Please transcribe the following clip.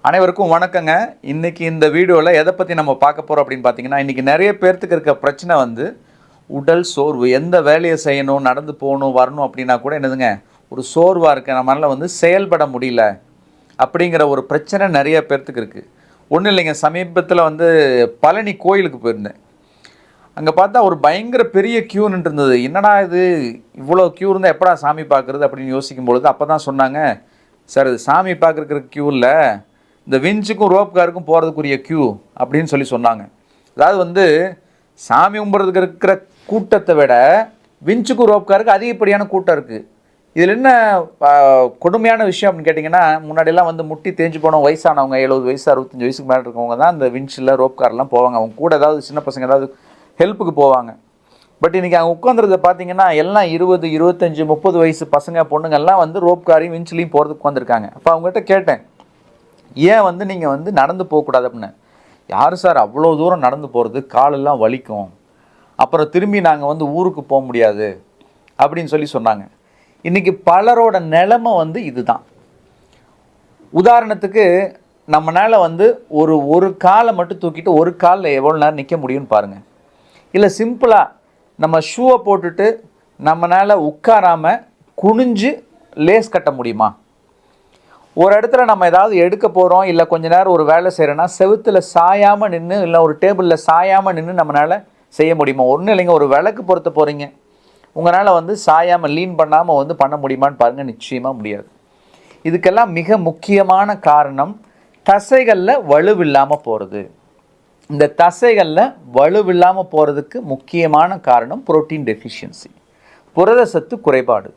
அனைவருக்கும் வணக்கங்க. இன்னைக்கு இந்த வீடியோவில் எதை பற்றி நம்ம பார்க்க போகிறோம் அப்படின்னு பார்த்தீங்கன்னா, இன்றைக்கி நிறைய பேர்த்துக்கு இருக்க பிரச்சனை வந்து உடல் சோர்வு. எந்த வேலையை செய்யணும், நடந்து போகணும், வரணும் அப்படின்னா கூட என்னதுங்க, ஒரு சோர்வாக இருக்குது, நம்மளால் வந்து செயல்பட முடியல அப்படிங்கிற ஒரு பிரச்சனை நிறைய பேர்த்துக்கு இருக்குது. ஒன்றும் இல்லைங்க, சமீபத்தில் வந்து பழனி கோயிலுக்கு போயிருந்தேன். அங்கே பார்த்தா ஒரு பயங்கர பெரிய க்யூ நின்றுருந்தது. என்னடா இது, இவ்வளோ க்யூ இருந்தால் எப்படா சாமி பார்க்குறது அப்படின்னு யோசிக்கும் பொழுது அப்போ தான் சொன்னாங்க, சார் இது சாமி பார்க்குறதுக்கு க்யூ இல்லை, இந்த விஞ்சுக்கும் ரோப் காருக்கும் போகிறதுக்குரிய க்யூ அப்படின்னு சொன்னாங்க. அதாவது வந்து சாமி கும்பிட்றதுக்கு இருக்கிற கூட்டத்தை விட விஞ்சுக்கும் ரோப் காருக்கு அதிகப்படியான கூட்டம் இருக்குது. இதில் என்ன கொடுமையான விஷயம் அப்படின்னு கேட்டிங்கன்னா, முன்னாடியெல்லாம் வந்து முட்டி தேஞ்சு போன வயசானவங்க 70 வயசு 65 வயசுக்கு மேலே இருக்கவங்க தான் இந்த விஞ்சில் ரோப் கார்லாம் போவாங்க. அவங்க கூட ஏதாவது சின்ன பசங்க ஏதாவது ஹெல்ப்புக்கு போவாங்க. பட் இன்றைக்கி அவங்க உட்காந்துறத பார்த்தீங்கன்னா எல்லாம் 20, 25, 30 வயசு பசங்க பொண்ணுங்கள்லாம் வந்து ரோப் காரையும் விஞ்சிலையும் போகிறதுக்கு உட்காந்துருக்காங்க. அப்போ அவங்ககிட்ட கேட்டேன், ஏன் வந்து நீங்கள் வந்து நடந்து போகக்கூடாது அப்படின்னு. யார் சார் அவ்வளோ தூரம் நடந்து போகிறது, காலெல்லாம் வலிக்கும், அப்புறம் திரும்பி நாங்கள் வந்து ஊருக்கு போக முடியாது அப்படின்னு சொன்னாங்க. இன்றைக்கி பலரோட நிலைமை வந்து இதுதான். உதாரணத்துக்கு நம்மளால் வந்து ஒரு காலை மட்டும் தூக்கிட்டு ஒரு காலில் எவ்வளோ நேரம் நிற்க முடியும்னு பாருங்கள். இல்லை சிம்பிளாக நம்ம ஷூவை போட்டுட்டு நம்மளால் உட்காராமல் குனிஞ்சு லேஸ் கட்ட முடியுமா? ஒரு இடத்துல நம்ம ஏதாவது எடுக்க போகிறோம், இல்லை கொஞ்ச நேரம் ஒரு வேலை செய்கிறோன்னா செவுத்தில் சாயாமல் நின்று, இல்லை ஒரு டேபிளில் சாயாமல் நின்று நம்மளால் செய்ய முடியுமா? ஒன்றும் இல்லைங்க, ஒரு விளக்கு பொறுத்த போகிறீங்க, உங்களால் வந்து சாயாமல் லீன் பண்ணாமல் வந்து பண்ண முடியுமான்னு பாருங்கள், நிச்சயமாக முடியாது. இதுக்கெல்லாம் மிக முக்கியமான காரணம் தசைகளில் வலுவில்லாமல் போகிறது. இந்த தசைகளில் வலுவில்லாமல் போகிறதுக்கு முக்கியமான காரணம் புரோட்டீன் டெஃபிஷியன்சி, புரத சத்து குறைபாடு.